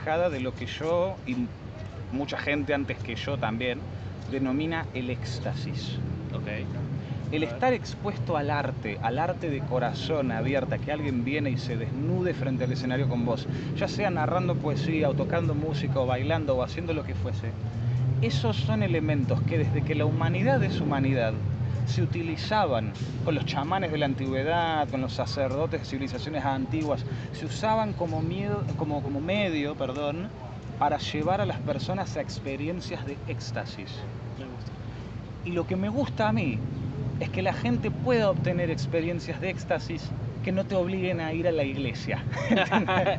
De lo que yo, y mucha gente antes que yo también, denomina el éxtasis. Ok. El estar expuesto al arte de corazón abierta, que alguien viene y se desnude frente al escenario con vos, ya sea narrando poesía o tocando música o bailando o haciendo lo que fuese, esos son elementos que desde que la humanidad es humanidad se utilizaban con los chamanes de la antigüedad, con los sacerdotes de civilizaciones antiguas, se usaban como medio para llevar a las personas a experiencias de éxtasis. Me gusta. Y lo que me gusta a mí es que la gente pueda obtener experiencias de éxtasis que no te obliguen a ir a la iglesia.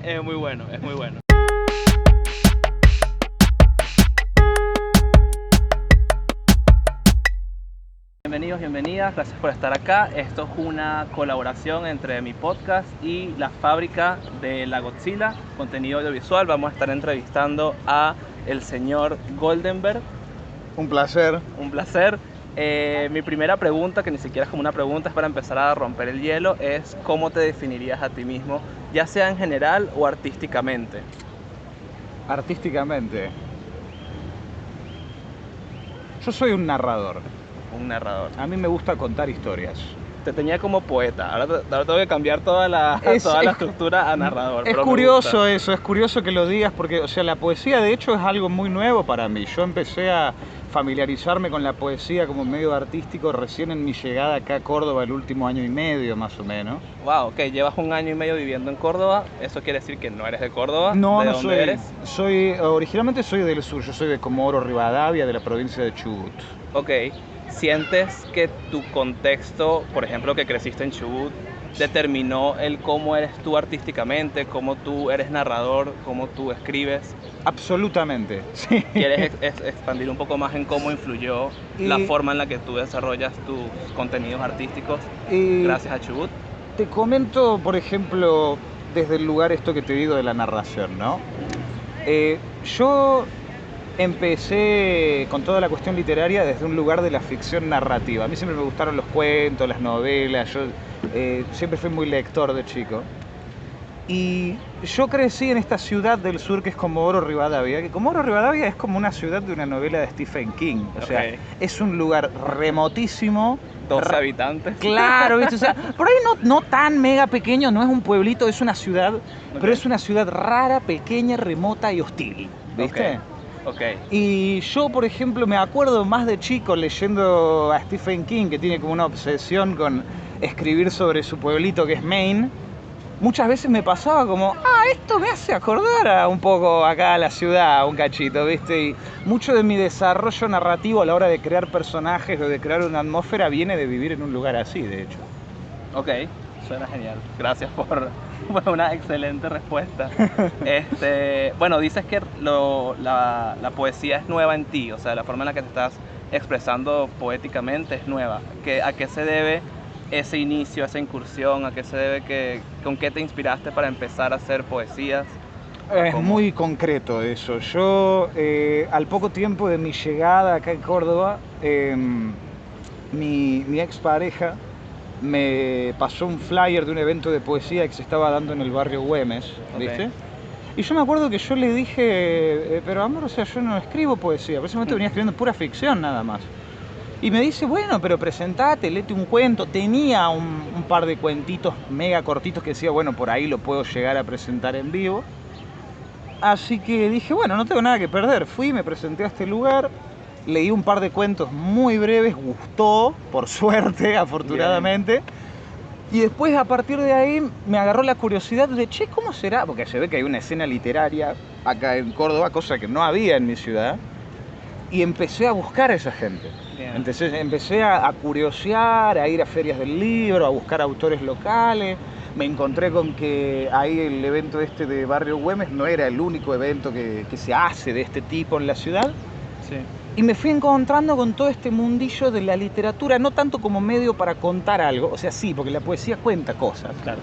Es muy bueno, es muy bueno. Bienvenidos, bienvenidas, gracias por estar acá. Esto es una colaboración entre mi podcast y la fábrica de la Godzilla, contenido audiovisual. Vamos a estar entrevistando a el señor Goldenberg. Un placer. Un placer. Mi primera pregunta, que ni siquiera es como una pregunta, es para empezar a romper el hielo, es ¿cómo te definirías a ti mismo, ya sea en general o artísticamente? Artísticamente, yo soy un narrador. Un narrador. A mí me gusta contar historias. Te tenía como poeta, ahora tengo que cambiar toda la estructura a narrador. Es curioso eso, es curioso que lo digas porque, o sea, la poesía de hecho es algo muy nuevo para mí. Yo empecé a familiarizarme con la poesía como medio artístico recién en mi llegada acá a Córdoba el último año y medio más o menos. Wow, ok, llevas un año y medio viviendo en Córdoba, ¿eso quiere decir que no eres de Córdoba? No, ¿De no dónde eres? Originalmente soy del sur, yo soy de Comodoro Rivadavia, de la provincia de Chubut. Ok, ¿sientes que tu contexto, por ejemplo, que creciste en Chubut, determinó el cómo eres tú artísticamente, cómo tú eres narrador, cómo tú escribes? Absolutamente, sí. ¿Quieres expandir un poco más en cómo influyó la forma en la que tú desarrollas tus contenidos artísticos gracias a Chubut? Te comento, por ejemplo, desde el lugar esto que te digo de la narración, ¿no? Yo empecé con toda la cuestión literaria desde un lugar de la ficción narrativa. A mí siempre me gustaron los cuentos, las novelas, yo siempre fui muy lector de chico. Y yo crecí en esta ciudad del sur que es Comodoro Rivadavia, que Comodoro Rivadavia es como una ciudad de una novela de Stephen King. O sea, es un lugar remotísimo. 12 habitantes. Claro, ¿viste? O sea, por ahí no tan mega pequeño, no es un pueblito, es una ciudad, pero es una ciudad rara, pequeña, remota y hostil, ¿viste? Okay. Y yo, por ejemplo, me acuerdo más de chico leyendo a Stephen King, que tiene como una obsesión con escribir sobre su pueblito que es Maine. Muchas veces me pasaba como, esto me hace acordar a un poco acá a la ciudad, un cachito, ¿viste? Y mucho de mi desarrollo narrativo a la hora de crear personajes o de crear una atmósfera viene de vivir en un lugar así, de hecho. Ok, suena genial. Gracias por una excelente respuesta. Bueno, dices que la poesía es nueva en ti, o sea, la forma en la que te estás expresando poéticamente es nueva. ¿A qué se debe ese inicio, esa incursión? ¿A qué se debe con qué te inspiraste para empezar a hacer poesías? Es muy concreto eso. Yo, al poco tiempo de mi llegada acá en Córdoba, mi expareja me pasó un flyer de un evento de poesía que se estaba dando en el barrio Güemes, ¿viste? Okay. Y yo me acuerdo que yo le dije, pero amor, o sea, yo no escribo poesía, por ese momento venía escribiendo pura ficción nada más. Y me dice, bueno, pero presentate, léete un cuento. Tenía un par de cuentitos mega cortitos que decía, bueno, por ahí lo puedo llegar a presentar en vivo. Así que dije, bueno, no tengo nada que perder. Fui, me presenté a este lugar, leí un par de cuentos muy breves, gustó, por suerte, afortunadamente. Bien. Y después, a partir de ahí, me agarró la curiosidad de, ¿cómo será? Porque se ve que hay una escena literaria acá en Córdoba, cosa que no había en mi ciudad. Y empecé a buscar a esa gente. Empecé a curiosear, a ir a ferias del libro, a buscar autores locales. Me encontré con que ahí el evento de Barrio Güemes no era el único evento que se hace de este tipo en la ciudad. Sí. Y me fui encontrando con todo este mundillo de la literatura, no tanto como medio para contar algo, o sea, sí, porque la poesía cuenta cosas, claro,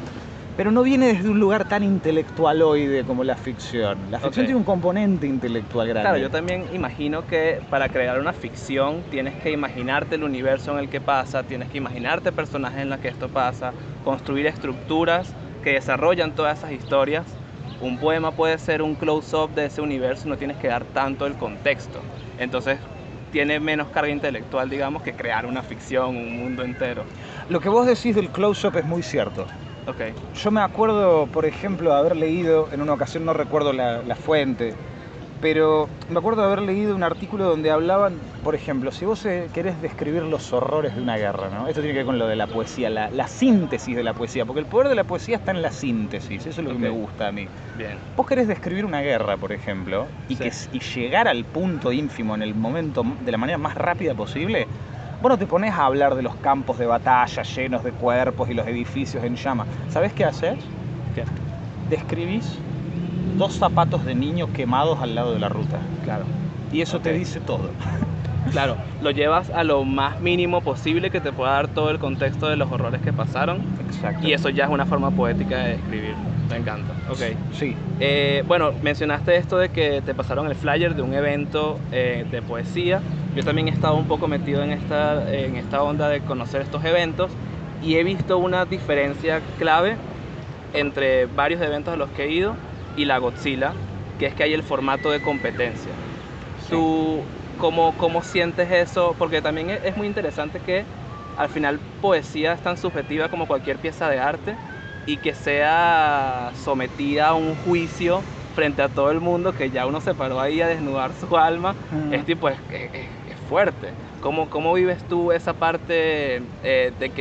pero no viene desde un lugar tan intelectualoide como la ficción. La ficción tiene un componente intelectual grande. Claro, yo también imagino que para crear una ficción tienes que imaginarte el universo en el que pasa, tienes que imaginarte personajes en los que esto pasa, construir estructuras que desarrollan todas esas historias, un poema puede ser un close-up de ese universo y no tienes que dar tanto el contexto. Entonces tiene menos carga intelectual, digamos, que crear una ficción, un mundo entero. Lo que vos decís del close-up es muy cierto. Ok. Yo me acuerdo, por ejemplo, de haber leído, en una ocasión no recuerdo la fuente, pero me acuerdo de haber leído un artículo donde hablaban, por ejemplo, si vos querés describir los horrores de una guerra, ¿no? Esto tiene que ver con lo de la poesía, la síntesis de la poesía, porque el poder de la poesía está en la síntesis, eso es lo que me gusta a mí. Bien. Vos querés describir una guerra, por ejemplo, y llegar al punto ínfimo en el momento de la manera más rápida posible, vos no te ponés a hablar de los campos de batalla llenos de cuerpos y los edificios en llamas. ¿Sabés qué haces? ¿Qué? Describís 2 zapatos de niño quemados al lado de la ruta. Claro. Y eso te dice todo. Claro, lo llevas a lo más mínimo posible que te pueda dar todo el contexto de los horrores que pasaron. Exacto. Y eso ya es una forma poética de describir. Me encanta. Ok. Sí. Bueno, mencionaste esto de que te pasaron el flyer de un evento de poesía. Yo también he estado un poco metido en esta onda de conocer estos eventos y he visto una diferencia clave entre varios eventos a los que he ido y la Godzilla, que es que hay el formato de competencia. Sí. ¿Tú cómo sientes eso? Porque también es muy interesante que al final poesía es tan subjetiva como cualquier pieza de arte y que sea sometida a un juicio frente a todo el mundo, que ya uno se paró ahí a desnudar su alma, es fuerte. ¿Cómo vives tú esa parte de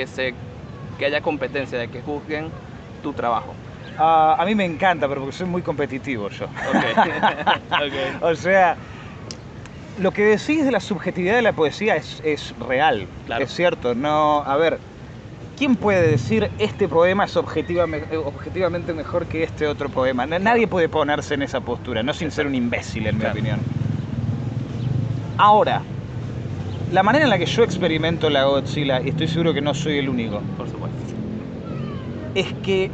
que haya competencia, de que juzguen tu trabajo? A mí me encanta, pero porque soy muy competitivo yo. Okay. O sea, lo que decís de la subjetividad de la poesía es real, claro. Es cierto. No, a ver, ¿quién puede decir este poema es objetivamente mejor que este otro poema? Nadie puede ponerse en esa postura, no sin ser un imbécil, en mi opinión. Ahora, la manera en la que yo experimento la Godzilla, y estoy seguro que no soy el único, por supuesto, es que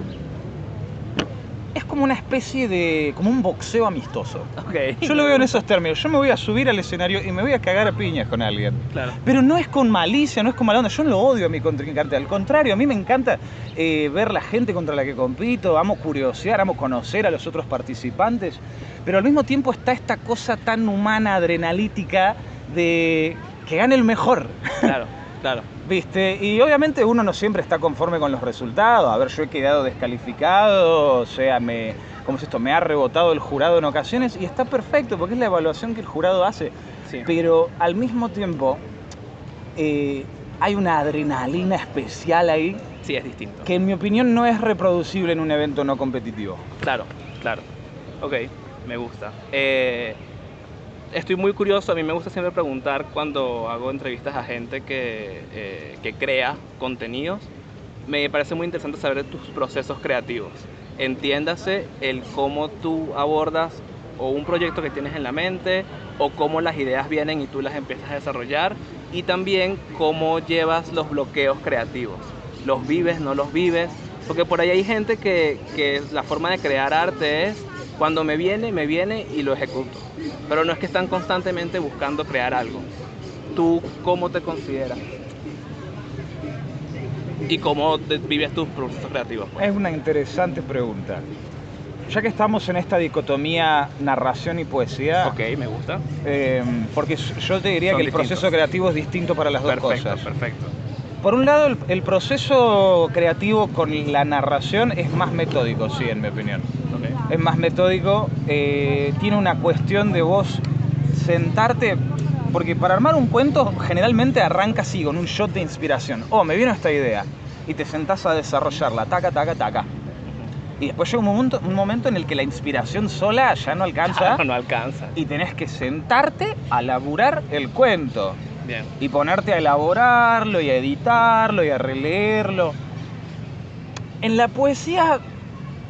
es como una especie como un boxeo amistoso. Okay. Yo lo veo en esos términos. Yo me voy a subir al escenario y me voy a cagar a piñas con alguien. Claro. Pero no es con malicia, no es con mala onda. Yo no lo odio a mi contrincante. Al contrario, a mí me encanta ver la gente contra la que compito. Amo curiosear, amo conocer a los otros participantes. Pero al mismo tiempo está esta cosa tan humana, adrenalítica, de que gane el mejor. Claro, claro. ¿Viste? Y obviamente uno no siempre está conforme con los resultados. A ver, yo he quedado descalificado, o sea, ¿cómo es esto? Me ha rebotado el jurado en ocasiones y está perfecto porque es la evaluación que el jurado hace. Sí. Pero al mismo tiempo hay una adrenalina especial ahí. Sí, es distinto. Que en mi opinión no es reproducible en un evento no competitivo. Claro, claro. Ok, me gusta. Estoy muy curioso, a mí me gusta siempre preguntar cuando hago entrevistas a gente que crea contenidos. Me parece muy interesante saber de tus procesos creativos. Entiéndase el cómo tú abordas o un proyecto que tienes en la mente o cómo las ideas vienen y tú las empiezas a desarrollar y también cómo llevas los bloqueos creativos. ¿Los vives, no los vives? Porque por ahí hay gente que la forma de crear arte es cuando me viene y lo ejecuto. Pero no es que están constantemente buscando crear algo. ¿Tú cómo te consideras? ¿Y cómo vives tus procesos creativos? Pues? Es una interesante pregunta. Ya que estamos en esta dicotomía narración y poesía... Ok, me gusta. Porque yo te diría Son que el distintos. proceso creativo es distinto para las dos cosas. Perfecto. Por un lado, el proceso creativo con la narración es más metódico, sí, en mi opinión. Okay. Es más metódico, tiene una cuestión de vos sentarte, porque para armar un cuento generalmente arranca así, con un shot de inspiración. Oh, me vino esta idea, y te sentás a desarrollarla, taca, taca, taca. Y después llega un momento en el que la inspiración sola ya no alcanza. Claro, no alcanza. Y tenés que sentarte a laburar el cuento. Bien. Y ponerte a elaborarlo y a editarlo y a releerlo. En la poesía,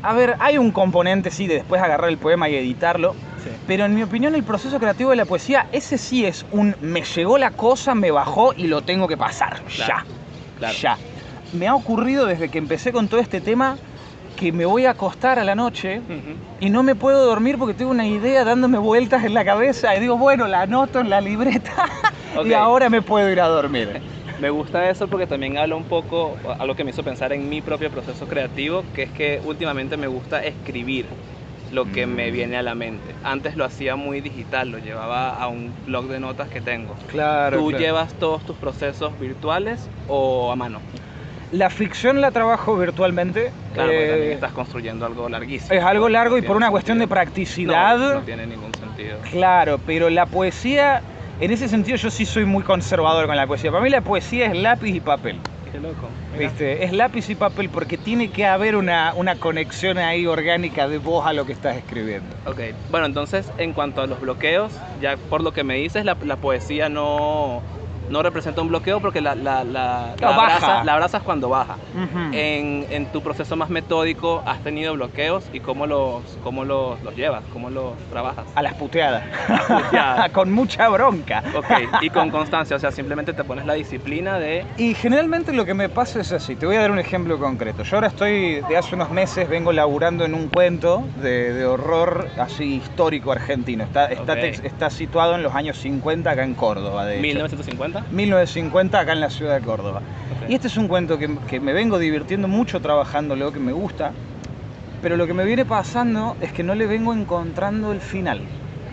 a ver, hay un componente, sí, de después agarrar el poema y editarlo. Sí. Pero en mi opinión el proceso creativo de la poesía, ese sí es me llegó la cosa, me bajó y lo tengo que pasar. Claro. Ya. Me ha ocurrido desde que empecé con todo este tema que me voy a acostar a la noche y no me puedo dormir porque tengo una idea dándome vueltas en la cabeza y digo, bueno, la anoto en la libreta y ahora me puedo ir a dormir. Me gusta eso porque también habla un poco, algo que me hizo pensar en mi propio proceso creativo, que es que últimamente me gusta escribir. lo que me viene a la mente. Antes lo hacía muy digital, lo llevaba a un blog de notas que tengo. Claro, ¿Tú claro. llevas todos tus procesos virtuales o a mano? La ficción la trabajo virtualmente. Claro, porque también estás construyendo algo larguísimo. Es algo largo y No por tiene una cuestión de sentido. practicidad. No tiene ningún sentido. Claro, pero la poesía, en ese sentido yo sí soy muy conservador con la poesía. Para mí la poesía es lápiz y papel. Qué loco. Mira. ¿Viste? Es lápiz y papel porque tiene que haber una conexión ahí orgánica de vos a lo que estás escribiendo. Ok, bueno, entonces en cuanto a los bloqueos, ya por lo que me dices, la poesía no representa un bloqueo porque la baja. abrazas cuando baja. Ujú. En tu proceso más metódico, ¿has tenido bloqueos y cómo los llevas? ¿Cómo los trabajas? A las puteadas. puteadas. Con mucha bronca. Ok, y con constancia, o sea, simplemente te pones la disciplina de... Y generalmente lo que me pasa es así. Te voy a dar un ejemplo concreto. Yo ahora estoy, de hace unos meses, vengo laburando en un cuento de horror así histórico argentino. Está situado en los años 50 acá en Córdoba, de hecho. ¿1950? 1950 acá en la ciudad de Córdoba. Ok. Y este es un cuento que me vengo divirtiendo mucho trabajándolo, que me gusta, pero lo que me viene pasando es que no le vengo encontrando el final.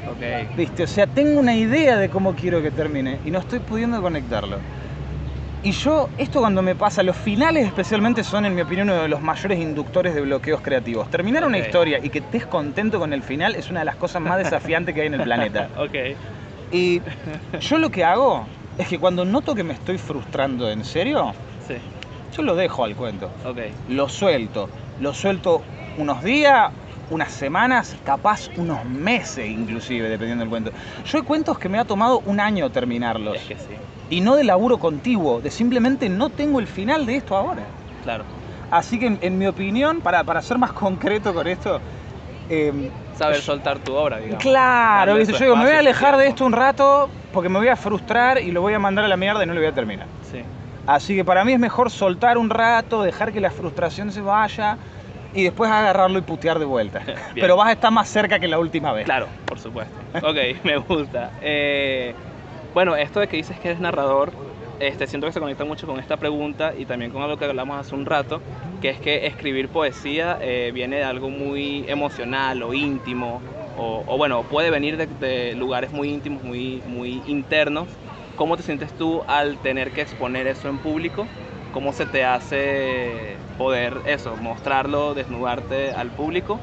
Ok. ¿Viste? O sea, tengo una idea de cómo quiero que termine y no estoy pudiendo conectarlo. Y esto cuando me pasa, los finales especialmente son, en mi opinión, uno de los mayores inductores de bloqueos creativos. Terminar una Ok. historia y que estés contento con el final es una de las cosas más desafiantes que hay en el planeta. Ok. Y yo lo que hago es que cuando noto que me estoy frustrando en serio, Sí. yo lo dejo al cuento. Ok. Lo suelto unos días, unas semanas, capaz unos meses inclusive, dependiendo del cuento. Yo hay cuentos que me ha tomado un año terminarlos. Es que sí. Y no de laburo continuo, de simplemente no tengo el final de esto ahora. Claro. Así que en mi opinión, para ser más concreto con esto, Saber soltar tu obra, digamos. claro, Darle ¿viste? su Yo digo, me voy a espacio, su alejar de tiempo. esto un rato porque me voy a frustrar y lo voy a mandar a la mierda y no lo voy a terminar. Sí. Así que para mí es mejor soltar un rato, dejar que la frustración se vaya y después agarrarlo y putear de vuelta. Bien. Pero vas a estar más cerca que la última vez. Claro, por supuesto. Ok, me gusta. Bueno, esto de que dices que eres narrador, siento que se conecta mucho con esta pregunta y también con algo que hablamos hace un rato, que es que escribir poesía viene de algo muy emocional o íntimo, o bueno, puede venir de lugares muy íntimos, muy internos. ¿Cómo te sientes tú al tener que exponer eso en público? ¿Cómo se te hace poder mostrarlo, desnudarte al público?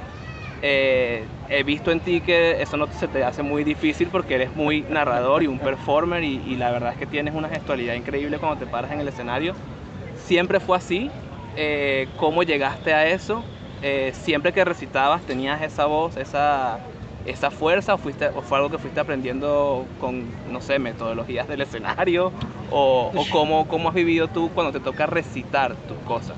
He visto en ti que eso no se te hace muy difícil porque eres muy narrador y un performer y la verdad es que tienes una gestualidad increíble cuando te paras en el escenario. ¿Siempre fue así? ¿Cómo llegaste a eso? ¿Siempre que recitabas tenías esa voz, esa fuerza o fue algo que fuiste aprendiendo con, no sé, metodologías del escenario? ¿O cómo has vivido tú cuando te toca recitar tus cosas?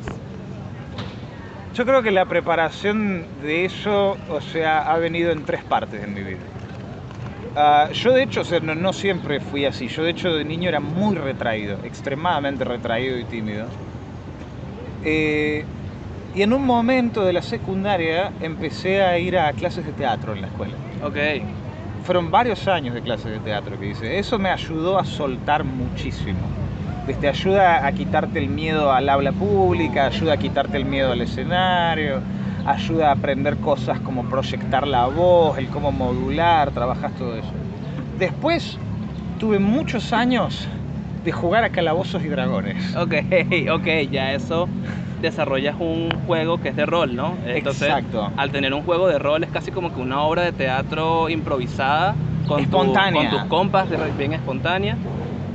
Yo creo que la preparación de eso, o sea, ha venido en tres partes en mi vida. Yo de hecho, o sea, no siempre fui así. Yo de hecho de niño era muy retraído, extremadamente retraído y tímido. Y en un momento de la secundaria empecé a ir a clases de teatro en la escuela. Ok, Fueron varios años de clases de teatro que hice. Eso me ayudó a soltar muchísimo. Te ayuda a quitarte el miedo al habla pública, ayuda a quitarte el miedo al escenario, ayuda a aprender cosas como proyectar la voz, el cómo modular, trabajas todo eso. Después tuve muchos años de jugar a Calabozos y Dragones. ok, ya eso desarrollas un juego que es de rol, ¿no? Entonces, Exacto. al tener un juego de rol es casi como que una obra de teatro improvisada con Espontánea. con tus compas, bien espontánea.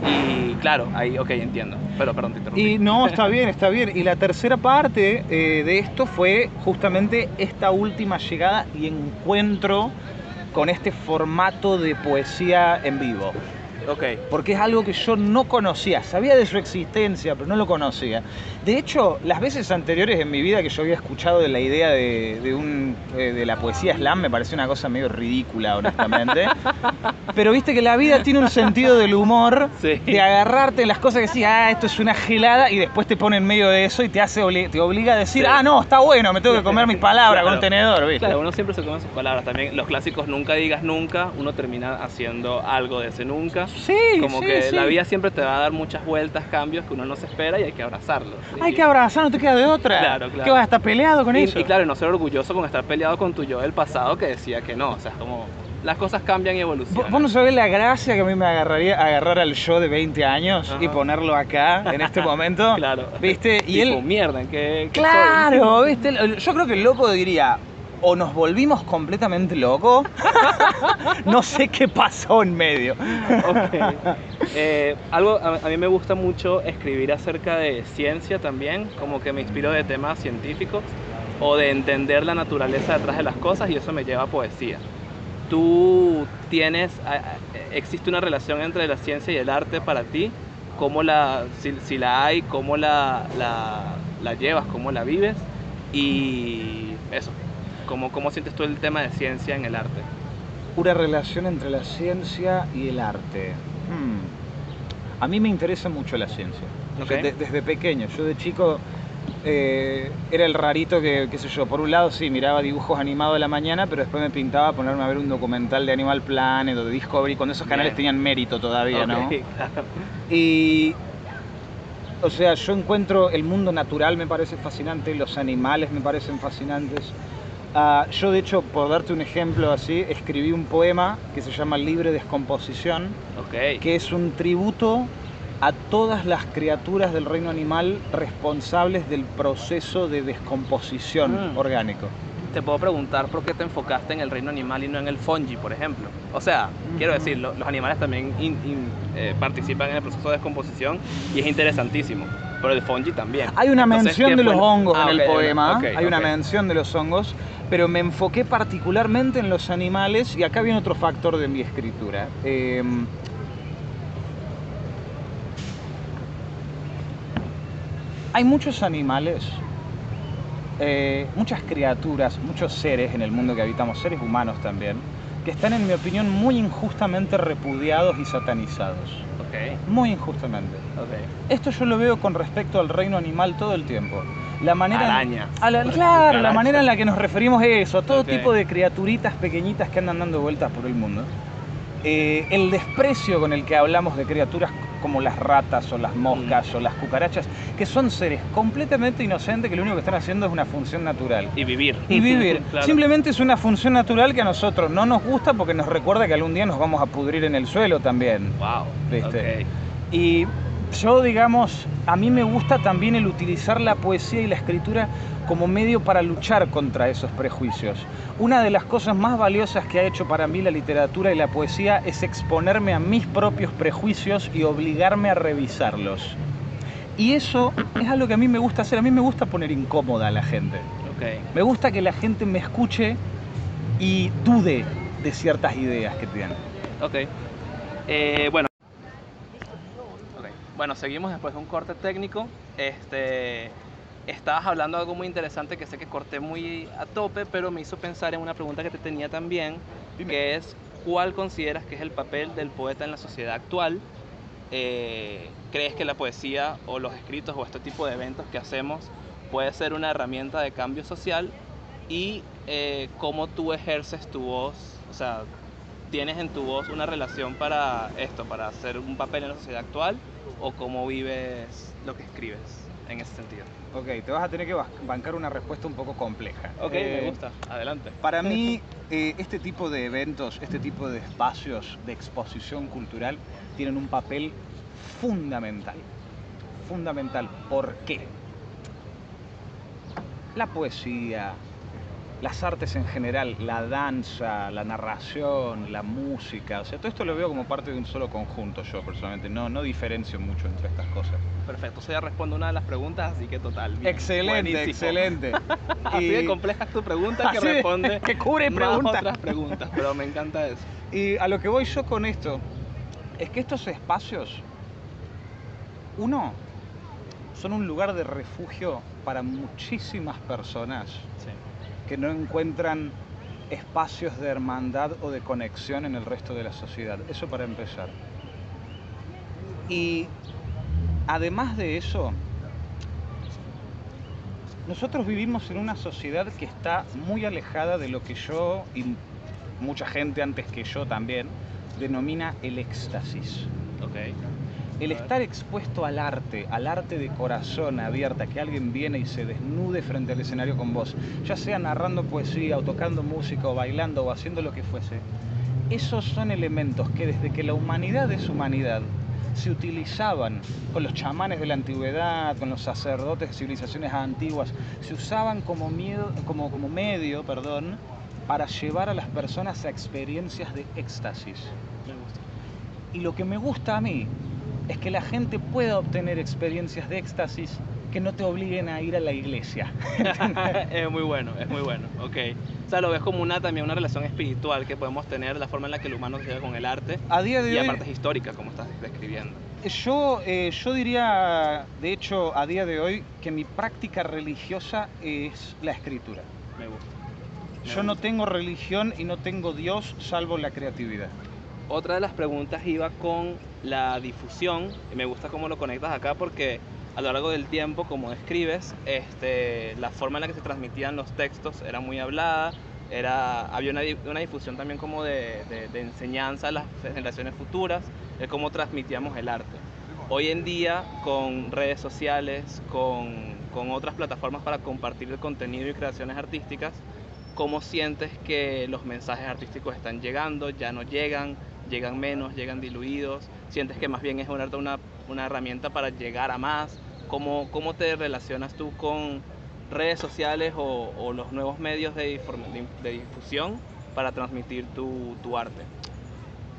Y claro, ahí, ok, entiendo. Pero perdón, te interrumpí. Y no, está bien, está bien. Y la tercera parte de esto fue justamente esta última llegada y encuentro con este formato de poesía en vivo. Ok, Porque es algo que yo no conocía, sabía de su existencia, pero no lo conocía. De hecho, las veces anteriores en mi vida que yo había escuchado de la idea de la poesía slam me pareció una cosa medio ridícula, honestamente. Pero viste que la vida tiene un sentido del humor, Sí. de agarrarte en las cosas que decís, esto es una gelada, y después te pone en medio de eso y te obliga a decir, Sí. no, está bueno, me tengo que comer mis palabras Claro. con tenedor, ¿viste? claro, uno siempre se come sus palabras. También los clásicos nunca digas nunca, uno termina haciendo algo de ese nunca. Sí, Como sí, que sí. la vida siempre te va a dar muchas vueltas, cambios que uno no se espera y hay que abrazarlos. Hay que abrazar, no te queda de otra. Claro, claro. ¿Qué vas a estar peleado con eso? Y claro, no ser orgulloso con estar peleado con tu yo del pasado que decía que no. O sea, es como las cosas cambian y evolucionan. Vos no sabés la gracia que a mí me agarraría agarrar al yo de 20 años y ponerlo acá, en este momento. Claro. ¿Viste? Y tipo, él... mierda, ¿en qué Claro, soy? ¿viste? Yo creo que el loco diría, o nos volvimos completamente locos, no sé qué pasó en medio. Ok. Algo, a mí me gusta mucho escribir acerca de ciencia también, como que me inspiro de temas científicos o de entender la naturaleza detrás de las cosas y eso me lleva a poesía. ¿Tú tienes, existe una relación entre la ciencia y el arte para ti? ¿Cómo si la hay, cómo la llevas, cómo la vives? Y eso, ¿cómo sientes tú el tema de ciencia en el arte? Una relación entre la ciencia y el arte. A mí me interesa mucho la ciencia. Okay. Desde pequeño, yo de chico era el rarito que, qué sé yo, por un lado sí, miraba dibujos animados a la mañana, pero después me pintaba ponerme a ver un documental de Animal Planet o de Discovery, cuando esos canales tenían mérito todavía, ¿no? Claro. Y, o sea, yo encuentro el mundo natural me parece fascinante, los animales me parecen fascinantes. Yo, de hecho, por darte un ejemplo así, escribí un poema que se llama Libre Descomposición, que es un tributo a todas las criaturas del reino animal responsables del proceso de descomposición orgánico. Te puedo preguntar por qué te enfocaste en el reino animal y no en el fungi, por ejemplo. O sea, quiero decir, los animales también participan en el proceso de descomposición y es interesantísimo, pero el fungi también. Hay una mención de los hongos en el poema, hay una okay. mención de los hongos, pero me enfoqué particularmente en los animales y acá viene otro factor de mi escritura. Hay muchos animales, muchas criaturas, muchos seres en el mundo que habitamos, seres humanos también, que están, en mi opinión, muy injustamente repudiados y satanizados. Muy injustamente. Esto yo lo veo con respecto al reino animal todo el tiempo. La manera Arañas. Claro, la manera en la que nos referimos a eso, a todo tipo de criaturitas pequeñitas que andan dando vueltas por el mundo. El desprecio con el que hablamos de criaturas como las ratas o las moscas o las cucarachas, que son seres completamente inocentes que lo único que están haciendo es una función natural. Y vivir. Y vivir. Claro. Simplemente es una función natural que a nosotros no nos gusta porque nos recuerda que algún día nos vamos a pudrir en el suelo también. Wow. ¿Viste? Y yo, digamos, a mí me gusta también el utilizar la poesía y la escritura como medio para luchar contra esos prejuicios. Una de las cosas más valiosas que ha hecho para mí la literatura y la poesía es exponerme a mis propios prejuicios y obligarme a revisarlos. Y eso es algo que a mí me gusta hacer. A mí me gusta poner incómoda a la gente. Me gusta que la gente me escuche y dude de ciertas ideas que tienen. Bueno, seguimos después de un corte técnico. Estabas hablando de algo muy interesante que sé que corté muy a tope, pero me hizo pensar en una pregunta que te tenía también. Dime. Que es, ¿cuál consideras que es el papel del poeta en la sociedad actual? ¿Crees que la poesía o los escritos o este tipo de eventos que hacemos puede ser una herramienta de cambio social? Y cómo tú ejerces tu voz, o sea, ¿tienes en tu voz una relación para esto, para hacer un papel en la sociedad actual? ¿O cómo vives lo que escribes en ese sentido? Te vas a tener que bancar una respuesta un poco compleja. Me gusta, adelante. Para mí, este tipo de eventos, este tipo de espacios de exposición cultural tienen un papel fundamental. Fundamental. ¿Por qué? La poesía, las artes en general, la danza, la narración, la música, o sea, todo esto lo veo como parte de un solo conjunto yo personalmente, no diferencio mucho entre estas cosas. Perfecto, eso ya responde una de las preguntas, así que total. Bien. Excelente, buenísimo. Excelente. Así de compleja es tu pregunta que responde que cubre preguntas. Otras preguntas, pero me encanta eso. Y a lo que voy yo con esto, es que estos espacios, uno, son un lugar de refugio para muchísimas personas. Sí. Que no encuentran espacios de hermandad o de conexión en el resto de la sociedad. Eso para empezar. Y además de eso, nosotros vivimos en una sociedad que está muy alejada de lo que yo mucha gente antes que yo también, denomina el éxtasis. Ok. El estar expuesto al arte de corazón abierta, que alguien viene y se desnude frente al escenario con vos, ya sea narrando poesía, o tocando música, o bailando, o haciendo lo que fuese, esos son elementos que desde que la humanidad es humanidad, se utilizaban con los chamanes de la antigüedad, con los sacerdotes de civilizaciones antiguas, se usaban como medio, para llevar a las personas a experiencias de éxtasis. Me gusta. Y lo que me gusta a mí es que la gente pueda obtener experiencias de éxtasis que no te obliguen a ir a la iglesia. Es muy bueno, ok. O sea, lo ves como también una relación espiritual que podemos tener, la forma en la que el humano se lleva con el arte. A día de y hoy, aparte es histórica, como estás describiendo. Yo diría, de hecho, a día de hoy, que mi práctica religiosa es la escritura. Me gusta. Yo no tengo religión y no tengo Dios salvo la creatividad. Otra de las preguntas iba con la difusión, y me gusta cómo lo conectas acá porque a lo largo del tiempo, como escribes, la forma en la que se transmitían los textos era muy hablada, había una difusión también como de enseñanza a las generaciones futuras, de cómo transmitíamos el arte. Hoy en día, con redes sociales, con otras plataformas para compartir el contenido y creaciones artísticas, ¿cómo sientes que los mensajes artísticos están llegando? ¿Ya no llegan? ¿Llegan menos? ¿Llegan diluidos? ¿Sientes que más bien es una herramienta para llegar a más? ¿Cómo te relacionas tú con redes sociales o los nuevos medios de difusión para transmitir tu arte?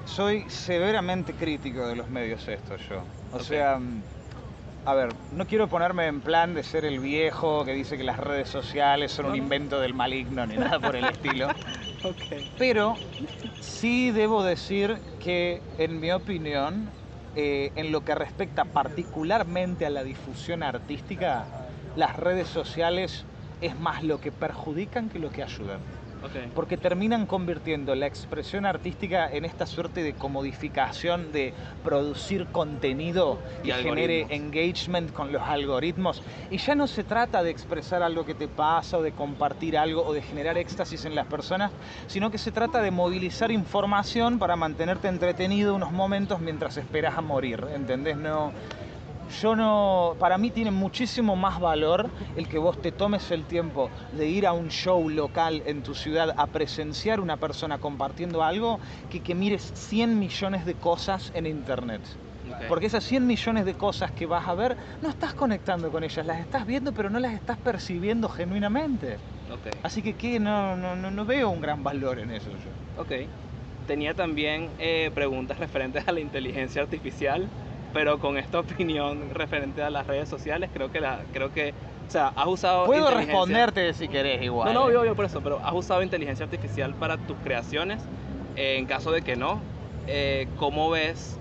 Soy severamente crítico de los medios estos yo. O Ok. sea, a ver, no quiero ponerme en plan de ser el viejo que dice que las redes sociales son un invento del maligno ni nada por el estilo. Okay. Pero sí debo decir que, en mi opinión, en lo que respecta particularmente a la difusión artística, las redes sociales es más lo que perjudican que lo que ayudan. Okay. Porque terminan convirtiendo la expresión artística en esta suerte de comodificación de producir contenido que genere engagement con los algoritmos. Y ya no se trata de expresar algo que te pasa o de compartir algo o de generar éxtasis en las personas, sino que se trata de movilizar información para mantenerte entretenido unos momentos mientras esperas a morir, ¿entendés? Para mí tiene muchísimo más valor el que vos te tomes el tiempo de ir a un show local en tu ciudad a presenciar una persona compartiendo algo que mires 100 millones de cosas en internet. Okay. Porque esas 100 millones de cosas que vas a ver, no estás conectando con ellas, las estás viendo pero no las estás percibiendo genuinamente. Okay. Así que no veo un gran valor en eso yo. Ok. Tenía también preguntas referentes a la inteligencia artificial, pero con esta opinión referente a las redes sociales, creo que, o sea, has usado Puedo responderte si querés igual. No, yo por eso, pero has usado inteligencia artificial para tus creaciones. En caso de que no, ¿cómo ves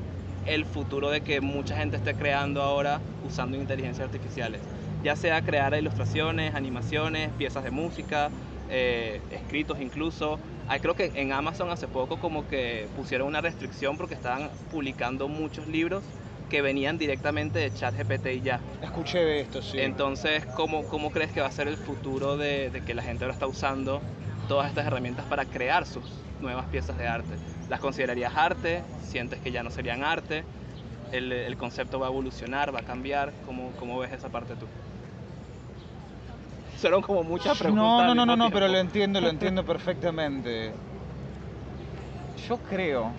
el futuro de que mucha gente esté creando ahora usando inteligencias artificiales? Ya sea crear ilustraciones, animaciones, piezas de música, escritos incluso. Creo que en Amazon hace poco como que pusieron una restricción porque estaban publicando muchos libros que venían directamente de ChatGPT y ya. Escuché de esto, sí. Entonces, ¿cómo crees que va a ser el futuro de que la gente ahora está usando todas estas herramientas para crear sus nuevas piezas de arte? ¿Las considerarías arte? ¿Sientes que ya no serían arte? ¿El concepto va a evolucionar, va a cambiar? ¿Cómo ves esa parte tú? Fueron como muchas preguntas. No, pero lo entiendo perfectamente. Yo creo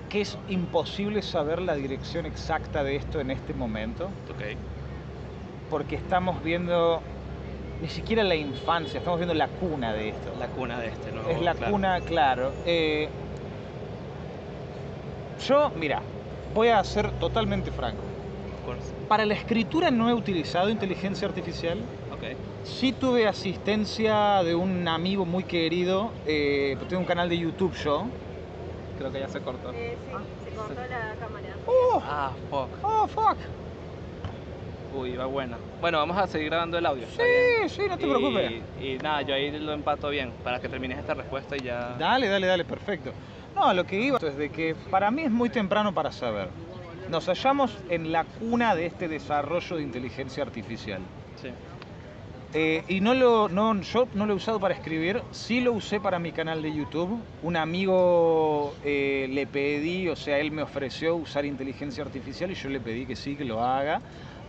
que es imposible saber la dirección exacta de esto en este momento. Okay. Porque estamos viendo ni siquiera la infancia, estamos viendo la cuna de esto. La cuna de ¿no? Es la cuna, claro. Yo, mira, voy a ser totalmente franco. Para la escritura no he utilizado inteligencia artificial. Okay. Sí tuve asistencia de un amigo muy querido. Tengo un canal de YouTube yo. Creo que ya se cortó. Sí, se cortó la cámara. Fuck. Uy, va buena. Bueno, vamos a seguir grabando el audio. Sí, no te preocupes. Y nada, yo ahí lo empato bien para que termines esta respuesta y ya... Dale, perfecto. No, lo que iba es de que para mí es muy temprano para saber. Nos hallamos en la cuna de este desarrollo de inteligencia artificial. Sí. Y yo no lo he usado para escribir, sí lo usé para mi canal de YouTube. Un amigo le pedí, o sea, él me ofreció usar inteligencia artificial y yo le pedí que sí, que lo haga,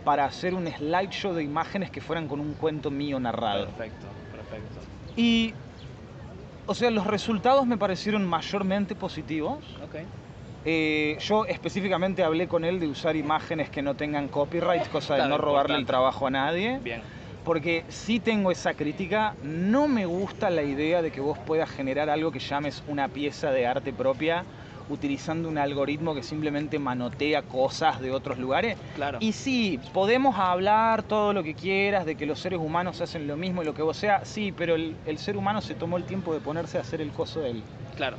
para hacer un slideshow de imágenes que fueran con un cuento mío narrado. Perfecto, perfecto. Y, o sea, los resultados me parecieron mayormente positivos. Ok. Yo específicamente hablé con él de usar imágenes que no tengan copyright, cosa de Claro, no robarle el importante. trabajo a nadie. Bien. Porque sí tengo esa crítica, no me gusta la idea de que vos puedas generar algo que llames una pieza de arte propia utilizando un algoritmo que simplemente manotea cosas de otros lugares. Claro. Y sí, podemos hablar todo lo que quieras de que los seres humanos hacen lo mismo y lo que vos sea, sí, pero el ser humano se tomó el tiempo de ponerse a hacer el coso de él. Claro.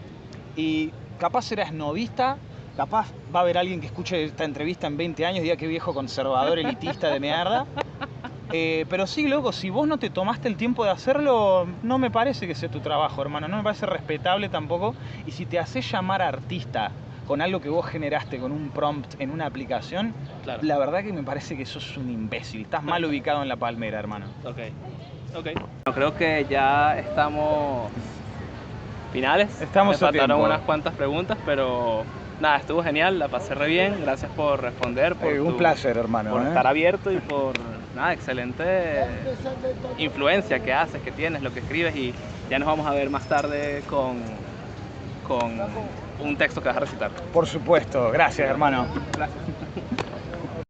Y capaz será esnovista, capaz va a haber alguien que escuche esta entrevista en 20 años y diga que viejo conservador, elitista de mierda. Pero sí, loco, si vos no te tomaste el tiempo de hacerlo, no me parece que sea tu trabajo, hermano. No me parece respetable tampoco. Y si te haces llamar artista con algo que vos generaste con un prompt en una aplicación, Claro. la verdad que me parece que sos un imbécil. Estás mal ubicado en la palmera, hermano. Ok. Ok. Bueno, creo que ya estamos finales. Estamos Me a faltaron tiempo. unas cuantas preguntas, pero nada, estuvo genial, la pasé re bien. Gracias por responder, por Un placer, hermano. por estar abierto y por nada, excelente influencia que haces, que tienes, lo que escribes, y ya nos vamos a ver más tarde con un texto que vas a recitar. Por supuesto. Gracias, hermano. Gracias.